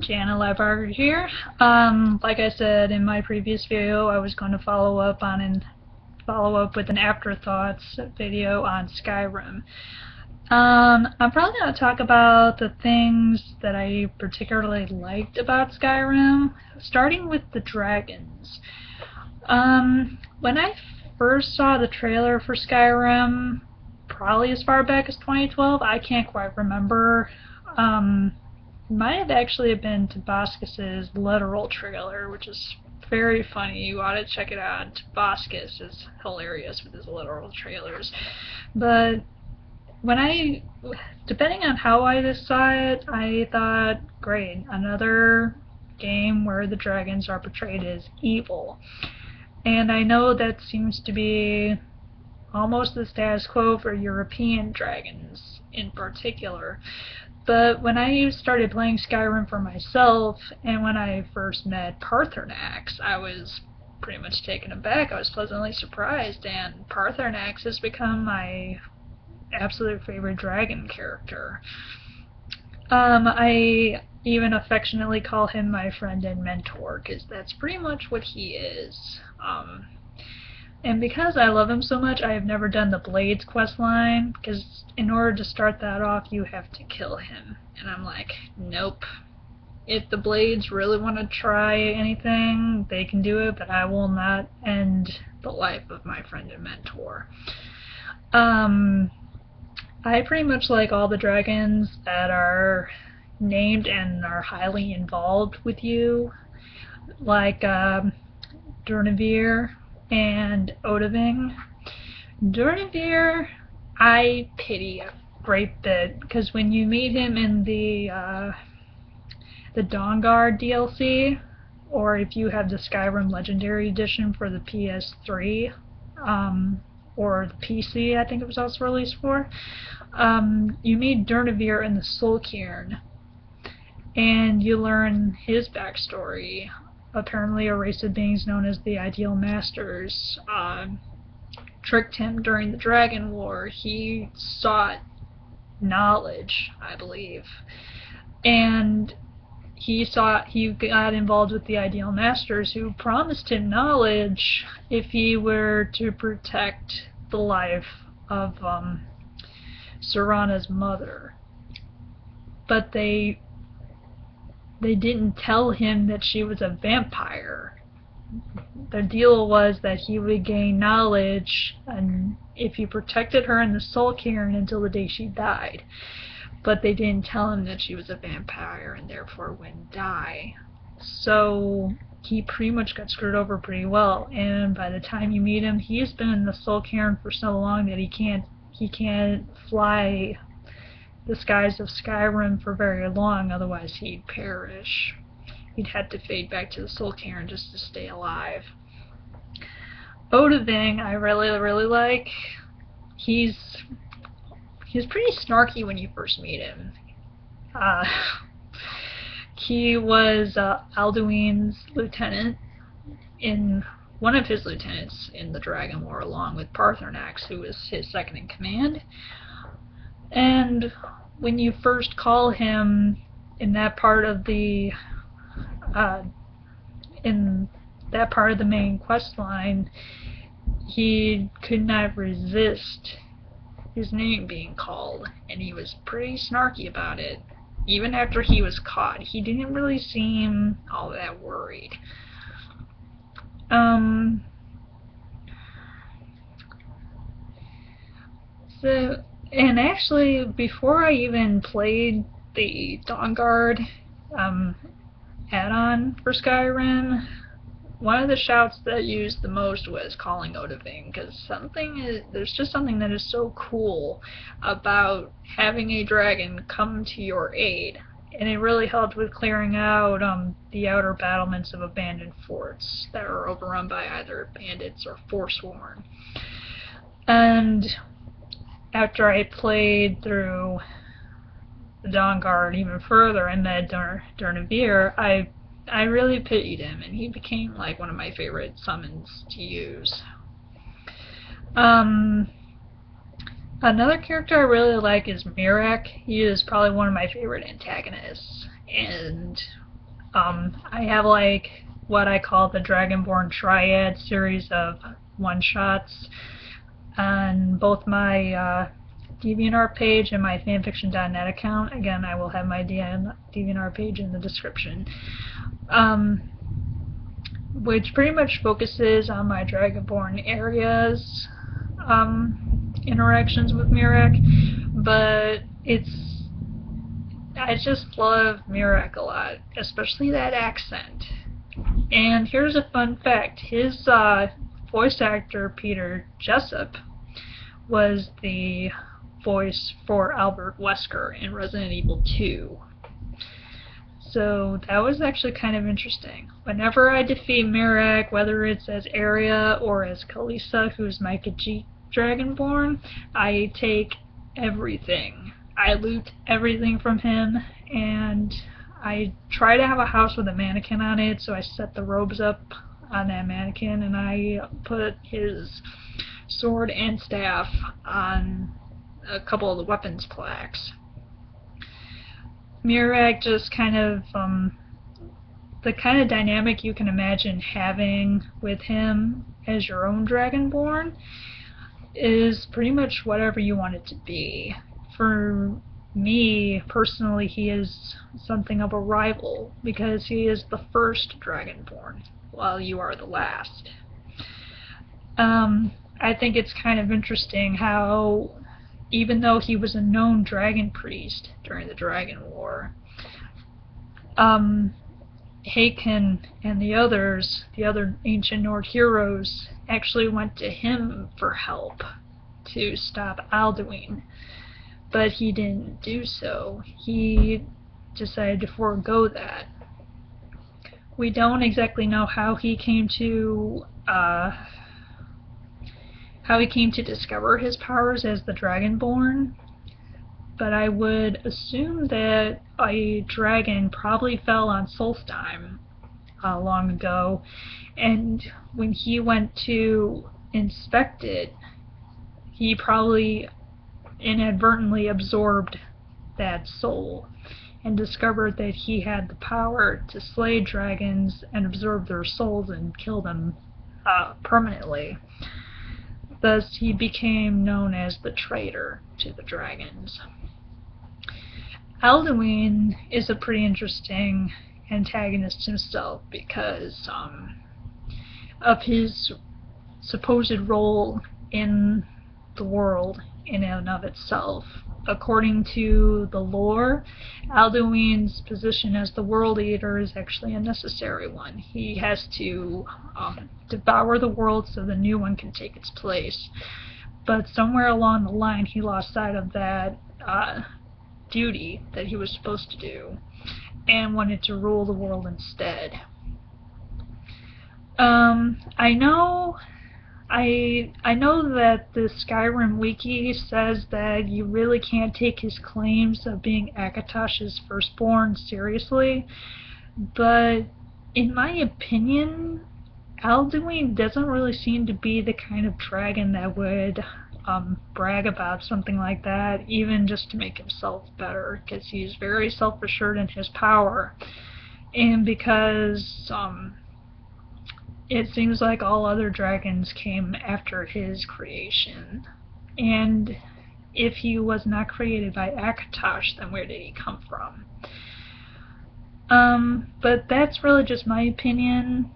Jana Library here. Like I said in my previous video, I was going to follow up with an Afterthoughts video on Skyrim. I'm probably going to talk about the things that I particularly liked about Skyrim, starting with the dragons. When I first saw the trailer for Skyrim, probably as far back as 2012, I can't quite remember. Might have actually been Tobascus's literal trailer, which is very funny. You ought to check it out. Tobascus is hilarious with his literal trailers. But depending on how I just saw it, I thought, great, another game where the dragons are portrayed as evil. And I know that seems to be almost the status quo for European dragons in particular. But when I started playing Skyrim for myself, and when I first met Paarthurnax, I was pretty much taken aback. I was pleasantly surprised, and Paarthurnax has become my absolute favorite dragon character. I even affectionately call him my friend and mentor, because that's pretty much what he is. And because I love him so much, I have never done the Blades questline, because in order to start that off, you have to kill him. And I'm like, nope. If the Blades really want to try anything, they can do it, but I will not end the life of my friend and mentor. I pretty much like all the dragons that are named and are highly involved with you, like Durnevere and Odahviing. Durnevere, I pity a great bit, because when you meet him in the Dawnguard DLC, or if you have the Skyrim Legendary Edition for the PS3, or the PC, I think it was also released for, you meet Durnevere in the Soul Cairn, and you learn his backstory. Apparently a race of beings known as the Ideal Masters tricked him during the Dragon War. He sought knowledge, I believe, and he got involved with the Ideal Masters, who promised him knowledge if he were to protect the life of Serana's mother. But they didn't tell him that she was a vampire. The deal was that he would gain knowledge and if he protected her in the Soul Cairn until the day she died. But they didn't tell him that she was a vampire and therefore wouldn't die. So he pretty much got screwed over pretty well, and by the time you meet him, he's been in the Soul Cairn for so long that he can't fly the skies of Skyrim for very long, otherwise he'd perish. He'd have to fade back to the Soul Cairn just to stay alive. Odahviing, I really like. He's pretty snarky when you first meet him. He was Alduin's lieutenant, one of his lieutenants in the Dragon War, along with Paarthurnax, who was his second in command. And when you first call him in that part of the main quest line, he could not resist his name being called, and he was pretty snarky about it. Even after he was caught, he didn't really seem all that worried. And actually, before I even played the Dawnguard add-on for Skyrim, one of the shouts that I used the most was calling Odahviing, because there's just something that is so cool about having a dragon come to your aid, and it really helped with clearing out the outer battlements of abandoned forts that are overrun by either bandits or Forsworn. And after I played through the Dawnguard even further and met Durnevere, I really pitied him, and he became like one of my favorite summons to use. Another character I really like is Miraak. He is probably one of my favorite antagonists, and I have like what I call the Dragonborn Triad series of one-shots on both my DeviantArt page and my fanfiction.net account. Again, I will have my DeviantArt page in the description. Which pretty much focuses on my Dragonborn areas interactions with Mirek, but I just love Mirek a lot, especially that accent. And here's a fun fact. His voice actor, Peter Jessup, was the voice for Albert Wesker in Resident Evil 2. So that was actually kind of interesting. Whenever I defeat Mirek, whether it's as Arya or as Kalisa, who's my Khajiit Dragonborn, I take everything. I loot everything from him, and I try to have a house with a mannequin on it, so I set the robes up on that mannequin, and I put his sword and staff on a couple of the weapons plaques. Mirek just kind of, the kind of dynamic you can imagine having with him as your own Dragonborn is pretty much whatever you want it to be. For me, personally, he is something of a rival, because he is the first Dragonborn, while you are the last. I think it's kind of interesting how, even though he was a known dragon priest during the Dragon War, Haken and the other ancient Nord heroes, actually went to him for help to stop Alduin. But he didn't do so. He decided to forego that. We don't exactly know how he came to discover his powers as the Dragonborn, but I would assume that a dragon probably fell on Solstheim long ago, and when he went to inspect it, he probably inadvertently absorbed that soul and discovered that he had the power to slay dragons and absorb their souls and kill them permanently. Thus, he became known as the traitor to the dragons. Alduin is a pretty interesting antagonist himself because of his supposed role in the world in and of itself. According to the lore, Alduin's position as the World Eater is actually a necessary one. He has to devour the world so the new one can take its place. But somewhere along the line he lost sight of that duty that he was supposed to do and wanted to rule the world instead. I know that the Skyrim wiki says that you really can't take his claims of being Akatosh's firstborn seriously, but in my opinion, Alduin doesn't really seem to be the kind of dragon that would brag about something like that, even just to make himself better, because he's very self-assured in his power, and because it seems like all other dragons came after his creation. And if he was not created by Akatosh, then where did he come from? But that's really just my opinion.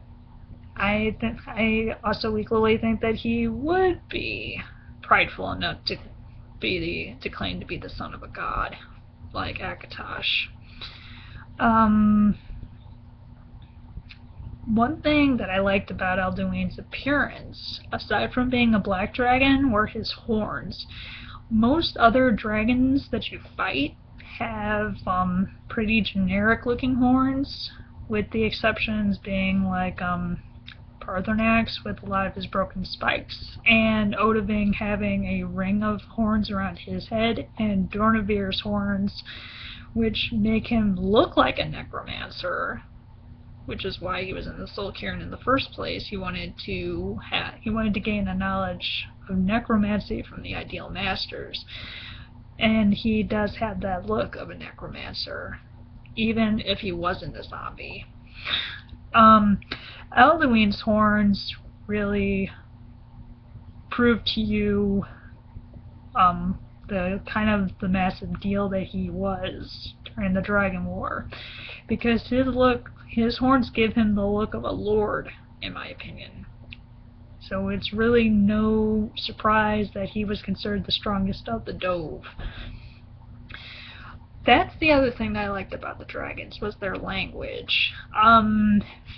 I also equally think that he would be prideful enough to claim to be the son of a god, like Akatosh. One thing that I liked about Alduin's appearance, aside from being a black dragon, were his horns. Most other dragons that you fight have pretty generic looking horns, with the exceptions being like Paarthurnax with a lot of his broken spikes, and Odahviing having a ring of horns around his head, and Dornavir's horns, which make him look like a necromancer, which is why he was in the Soul Cairn in the first place. He wanted to gain the knowledge of necromancy from the Ideal Masters, and he does have that look of a necromancer. even if he wasn't a zombie. Alduin's horns really prove to you the massive deal that he was during the Dragon War, because his horns give him the look of a lord, in my opinion. So it's really no surprise that he was considered the strongest of the Dove. That's the other thing that I liked about the dragons, was their language.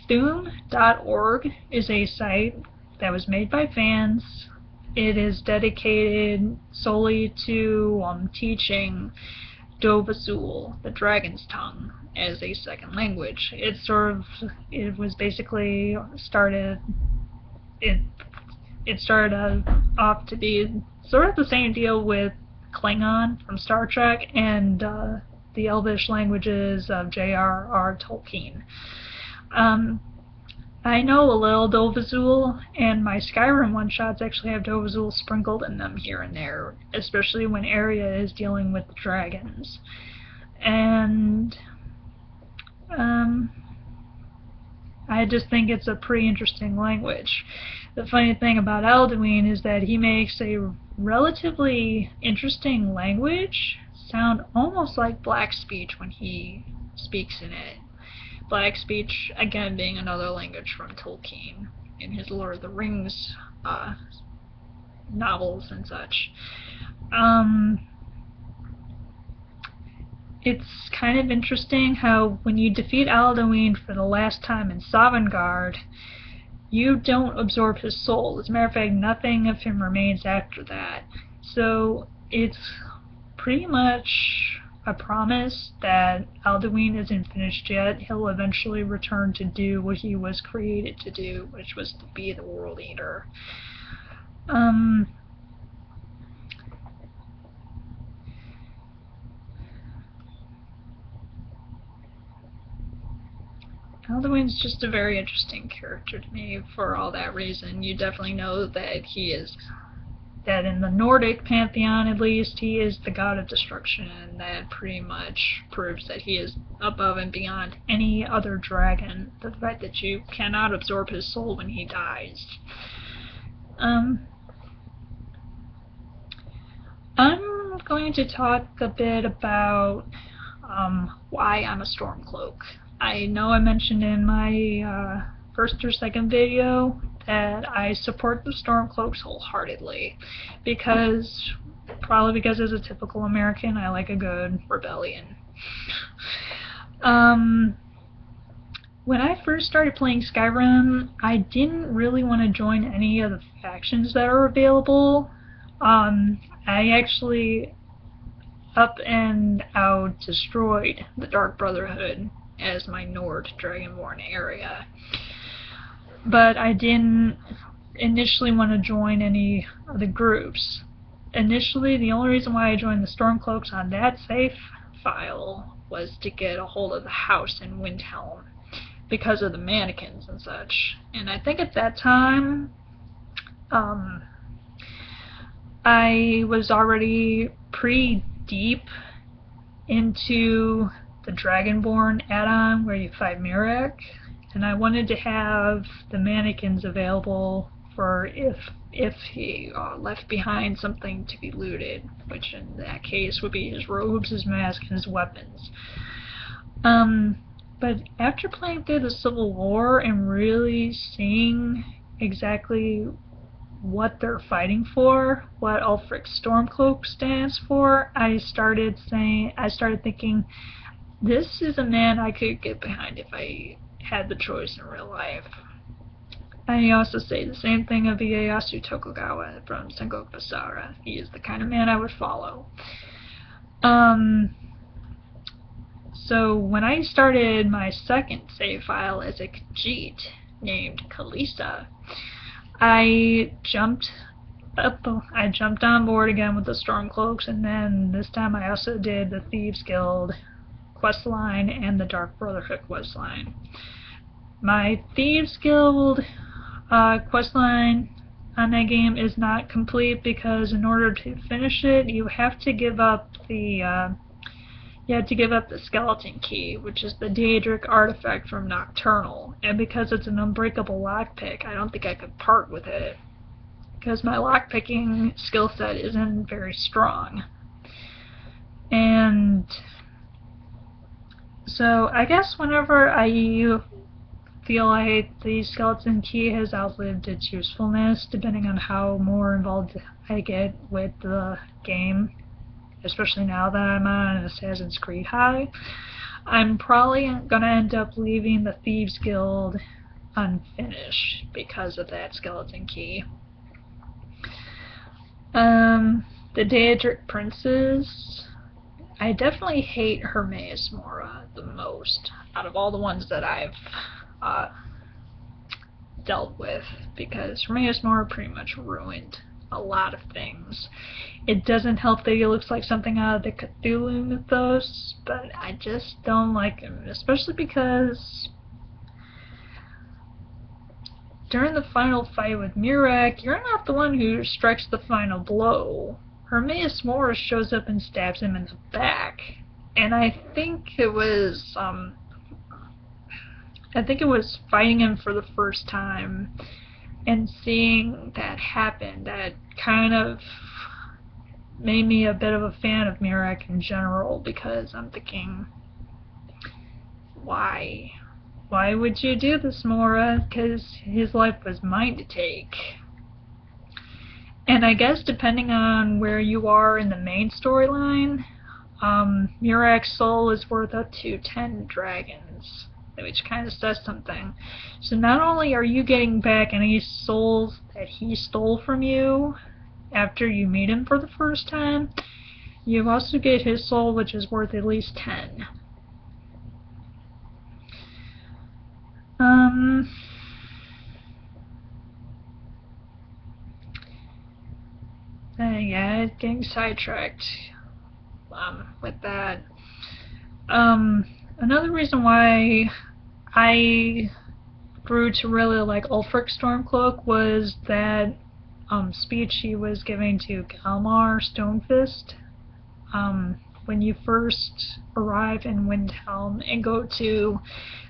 Thuum.org is a site that was made by fans. It is dedicated solely to teaching Dove Azul, the dragon's tongue, as a second language. It was basically started off to be sort of the same deal with Klingon from Star Trek and the Elvish languages of J.R.R. Tolkien. I know a little Dove Azul, and my Skyrim one-shots actually have Dove Azul sprinkled in them here and there, especially when Arya is dealing with the dragons. And I just think it's a pretty interesting language. The funny thing about Alduin is that he makes a relatively interesting language sound almost like Black speech when he speaks in it. Black speech, again, being another language from Tolkien in his Lord of the Rings novels and such. It's kind of interesting how when you defeat Alduin for the last time in Sovngarde, you don't absorb his soul. As a matter of fact, nothing of him remains after that. So it's pretty much a promise that Alduin isn't finished yet. He'll eventually return to do what he was created to do, which was to be the World Eater. Alduin's just a very interesting character to me for all that reason. You definitely know that that in the Nordic pantheon at least, he is the god of destruction, and that pretty much proves that he is above and beyond any other dragon. The fact that you cannot absorb his soul when he dies. I'm going to talk a bit about why I'm a Stormcloak. I know I mentioned in my first or second video that I support the Stormcloaks wholeheartedly, probably because as a typical American, I like a good rebellion. When I first started playing Skyrim, I didn't really want to join any of the factions that are available. I actually up and out destroyed the Dark Brotherhood as my Nord Dragonborn area. But I didn't initially want to join any of the groups. Initially, the only reason why I joined the Stormcloaks on that save file was to get a hold of the house in Windhelm because of the mannequins and such. And I think at that time, I was already pretty deep into the Dragonborn add-on where you fight Mirek, and I wanted to have the mannequins available for if he left behind something to be looted, which in that case would be his robes, his mask, and his weapons. But after playing through the Civil War and really seeing exactly what they're fighting for, what Ulfric's Stormcloak stands for, I started thinking, this is a man I could get behind if I had the choice in real life. I also say the same thing of Ieyasu Tokugawa from Sengoku Basara. He is the kind of man I would follow. So when I started my second save file as a Khajiit named Kalisa, I jumped on board again with the Stormcloaks, and then this time I also did the Thieves Guild questline and the Dark Brotherhood questline. My Thieves Guild questline on that game is not complete because in order to finish it, you have to give up the you had to give up the skeleton key, which is the Daedric artifact from Nocturnal, and because it's an unbreakable lockpick, I don't think I could part with it, because my lockpicking skill set isn't very strong. And so I guess whenever I feel like the skeleton key has outlived its usefulness, depending on how more involved I get with the game, especially now that I'm on an Assassin's Creed high, I'm probably gonna end up leaving the Thieves Guild unfinished because of that skeleton key. The Daedric Princes, I definitely hate Hermaeus Mora the most out of all the ones that I've dealt with, because Hermaeus Mora pretty much ruined a lot of things. It doesn't help that he looks like something out of the Cthulhu mythos, but I just don't like him, especially because during the final fight with Miraak, you're not the one who strikes the final blow. Hermaeus Mora shows up and stabs him in the back, and I think it was fighting him for the first time and seeing that happen that kind of made me a bit of a fan of Miraak in general, because I'm thinking, why? Why would you do this, Mora? Because his life was mine to take. And I guess depending on where you are in the main storyline, Miraak's soul is worth up to 10 dragons, which kind of says something. So not only are you getting back any souls that he stole from you after you meet him for the first time, you also get his soul, which is worth at least 10. Yeah, getting sidetracked with that. Another reason why I grew to really like Ulfric Stormcloak was that speech he was giving to Kalmar Stonefist when you first arrive in Windhelm and go to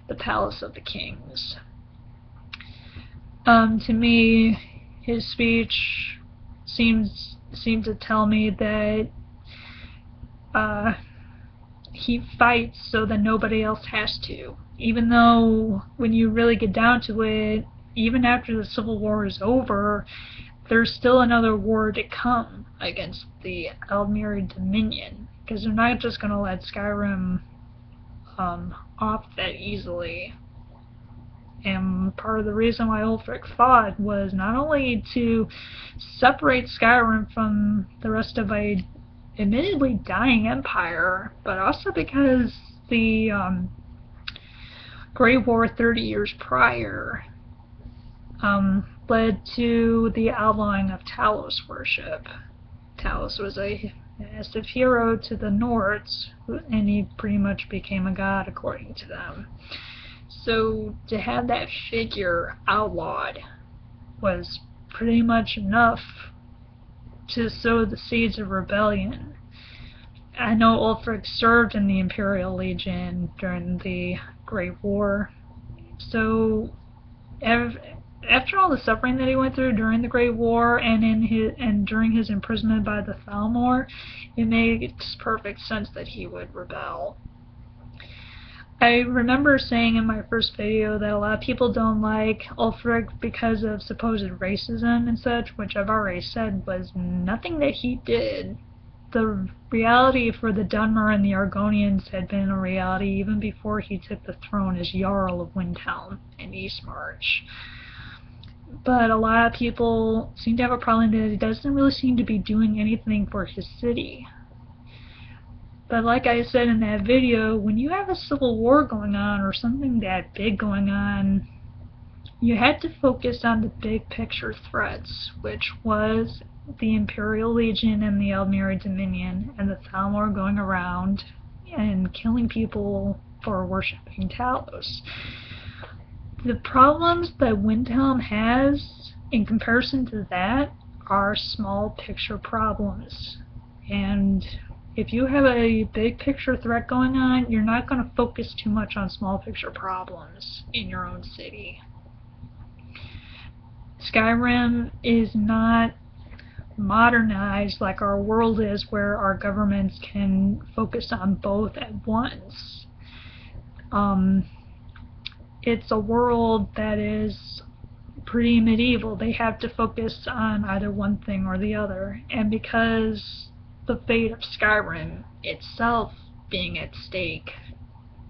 the Palace of the Kings. To me, his speech seemed to tell me that he fights so that nobody else has to. Even though, when you really get down to it, even after the Civil War is over, there's still another war to come against the Aldmeri Dominion, because they're not just going to let Skyrim off that easily. And part of the reason why Ulfric fought was not only to separate Skyrim from the rest of a admittedly dying empire, but also because the Great War 30 years prior led to the outlawing of Talos worship. Talos was a massive hero to the Nords, and he pretty much became a god according to them. So to have that figure outlawed was pretty much enough to sow the seeds of rebellion. I know Ulfric served in the Imperial Legion during the Great War, so after all the suffering that he went through during the Great War and during his imprisonment by the Thalmor, it makes perfect sense that he would rebel. I remember saying in my first video that a lot of people don't like Ulfric because of supposed racism and such, which I've already said was nothing that he did. The reality for the Dunmer and the Argonians had been a reality even before he took the throne as Jarl of Windhelm and Eastmarch. But a lot of people seem to have a problem that he doesn't really seem to be doing anything for his city. But like I said in that video, when you have a civil war going on or something that big going on, you had to focus on the big picture threats, which was the Imperial Legion and the Aldmeri Dominion and the Thalmor going around and killing people for worshipping Talos. The problems that Windhelm has in comparison to that are small picture problems, and if you have a big picture threat going on, you're not going to focus too much on small picture problems in your own city. Skyrim is not modernized like our world is, where our governments can focus on both at once. It's a world that is pretty medieval. They have to focus on either one thing or the other, and because the fate of Skyrim itself being at stake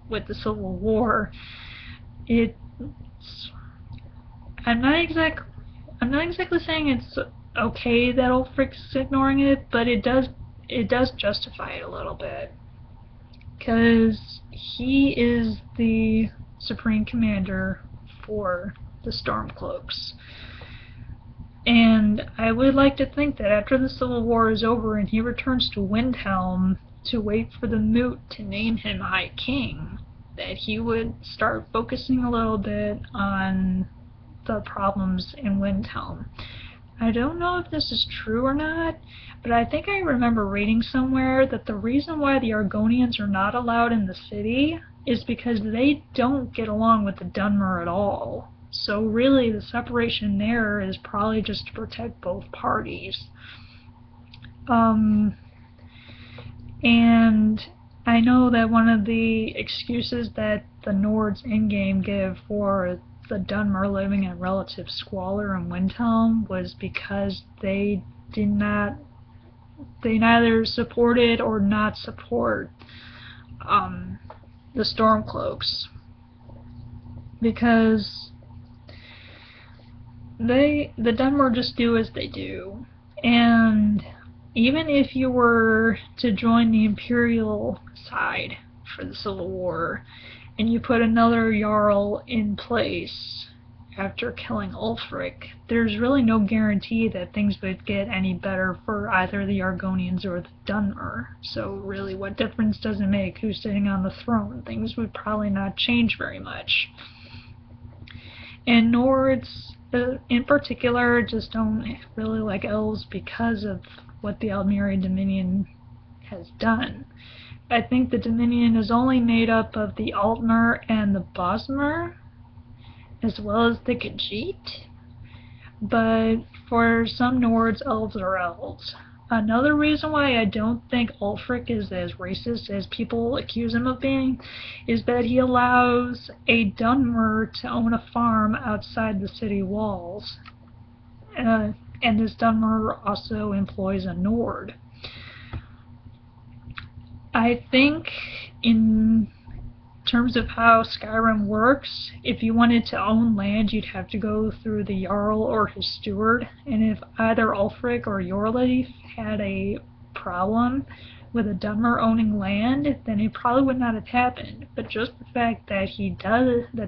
with the Civil War, I'm not exactly saying it's okay that Ulfric's ignoring it, but it does justify it a little bit, because he is the Supreme Commander for the Stormcloaks. And I would like to think that after the Civil War is over and he returns to Windhelm to wait for the Moot to name him High King, that he would start focusing a little bit on the problems in Windhelm. I don't know if this is true or not, but I think I remember reading somewhere that the reason why the Argonians are not allowed in the city is because they don't get along with the Dunmer at all. So really the separation there is probably just to protect both parties. And I know that one of the excuses that the Nords in-game give for the Dunmer living in relative squalor in Windhelm was because they neither supported or not support the Stormcloaks, because the Dunmer just do as they do. And even if you were to join the Imperial side for the Civil War, and you put another Jarl in place after killing Ulfric, there's really no guarantee that things would get any better for either the Argonians or the Dunmer. So really, what difference does it make who's sitting on the throne? Things would probably not change very much. And Nords, in particular, just don't really like elves because of what the Aldmeri Dominion has done. I think the Dominion is only made up of the Altmer and the Bosmer, as well as the Khajiit, but for some Nords, elves are elves. Another reason why I don't think Ulfric is as racist as people accuse him of being is that he allows a Dunmer to own a farm outside the city walls. And this Dunmer also employs a Nord. I think in terms of how Skyrim works, if you wanted to own land, you'd have to go through the Jarl or his steward, and if either Ulfric or Yorleif had a problem with a Dunmer owning land, then it probably would not have happened. But just the fact that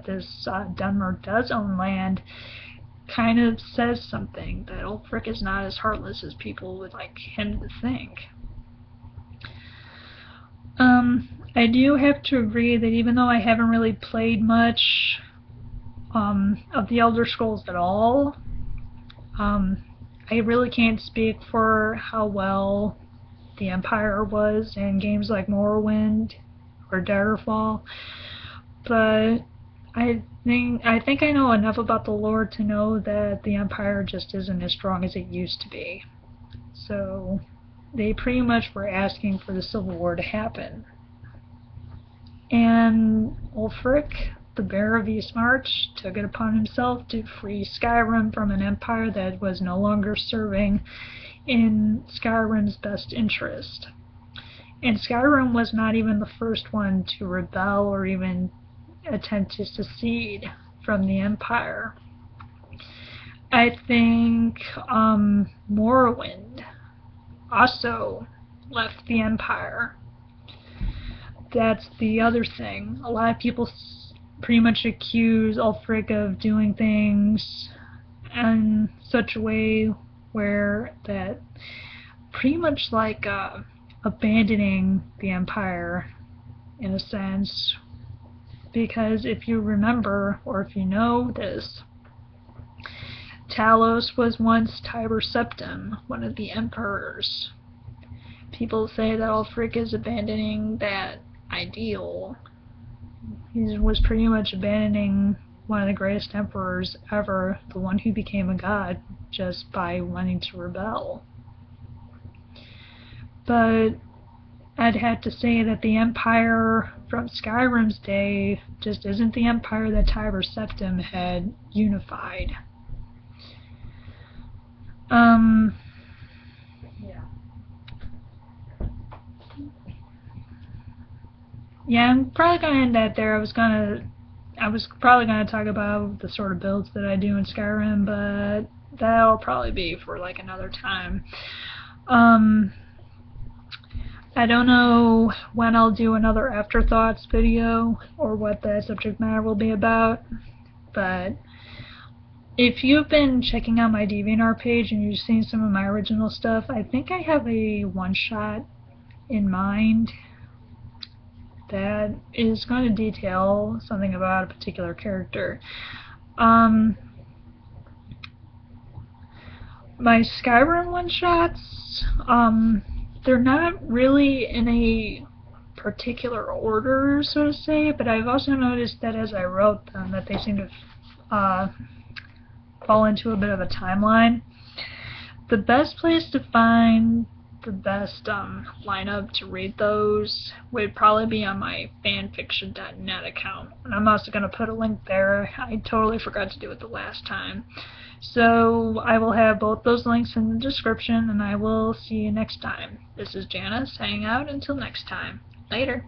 this Dunmer does own land kind of says something, that Ulfric is not as heartless as people would like him to think. I do have to agree that even though I haven't really played much of the Elder Scrolls at all, I really can't speak for how well the Empire was in games like Morrowind or Daggerfall, but I think I know enough about the lore to know that the Empire just isn't as strong as it used to be. So they pretty much were asking for the Civil War to happen. And Ulfric, the Bear of Eastmarch, took it upon himself to free Skyrim from an empire that was no longer serving in Skyrim's best interest. And Skyrim was not even the first one to rebel or even attempt to secede from the empire. I think Morrowind also left the empire. That's the other thing. A lot of people pretty much accuse Ulfric of doing things in such a way where that pretty much like abandoning the empire in a sense, because if you remember, or if you know this, Talos was once Tiber Septim, one of the emperors, people say that Ulfric is abandoning that ideal. He was pretty much abandoning one of the greatest emperors ever, the one who became a god, just by wanting to rebel. But I'd have to say that the Empire from Skyrim's day just isn't the Empire that Tiber Septim had unified. Yeah, I'm probably gonna end that there. I was probably gonna talk about the sort of builds that I do in Skyrim, but that'll probably be for like another time. I don't know when I'll do another Afterthoughts video or what the subject matter will be about, but if you've been checking out my DeviantArt page and you've seen some of my original stuff, I think I have a one-shot in mind that is going to detail something about a particular character. My Skyrim one-shots, they're not really in a particular order, so to say, but I've also noticed that as I wrote them that they seem to fall into a bit of a timeline. The best place to find the best lineup to read those would probably be on my fanfiction.net account, and I'm also going to put a link there. I totally forgot to do it the last time. So I will have both those links in the description, and I will see you next time. This is Jana, signing out until next time. Later.